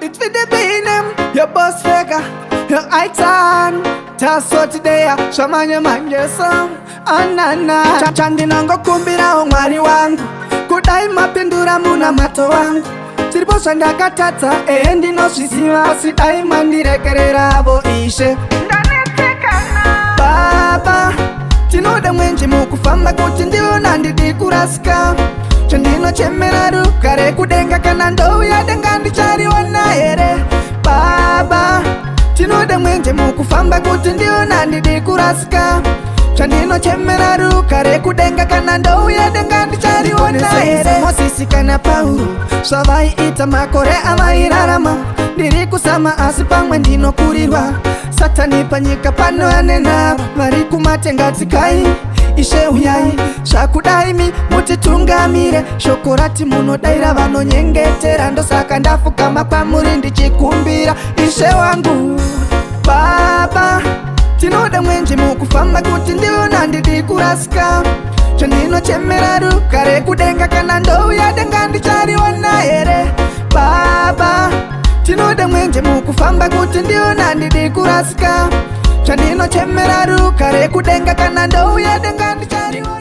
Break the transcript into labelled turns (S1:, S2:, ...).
S1: it Fide beinem, your boss figure, your itan. Just so today, shamanya manjesa, anana. Chandinango kumbira ongwari wangu, kudai mapindura muna mato wangu. Chiribosa ndakatata, ndino shisiwa, sidai mandirekerera abo ishe. Baba, tinoda mwenje mukufamba kuti ndiyo nandidi kurasika. Chandino chemeraru, kare kudenga kana ndouya denga ndichariwana ere. Baba, tinoda mwenje mukufamba kuti ndiyo nandidi kurasika. Chandino chemeraru, kare kudenga kana ndouya denga ndichariwana ere. Mosisi kana Paulo, savai ita makore amairarama. Ndiri kusama asi pamwe ndino kurirwa. Satani panyika pano yanena, mariku matengatsikai. Ishe uyai, shakudaimi, mutitungamire. Shokorati munodaira vano nyengetera. Ndo saka ndafuka mapamuri ndichikumbira. Ishe wangu, Baba, tinoda mwenje mukufamba kuti ndiyo nandidi kurasika. Chandino chemeraru, kare kudenga kana ndouya denga ndichariwana ere. Baba, tinoda mwenje mukufamba kuti ndiyo nandidi kurasika. Chandino chemeraru, kare kudenga kana ndouya denga ndichariwana.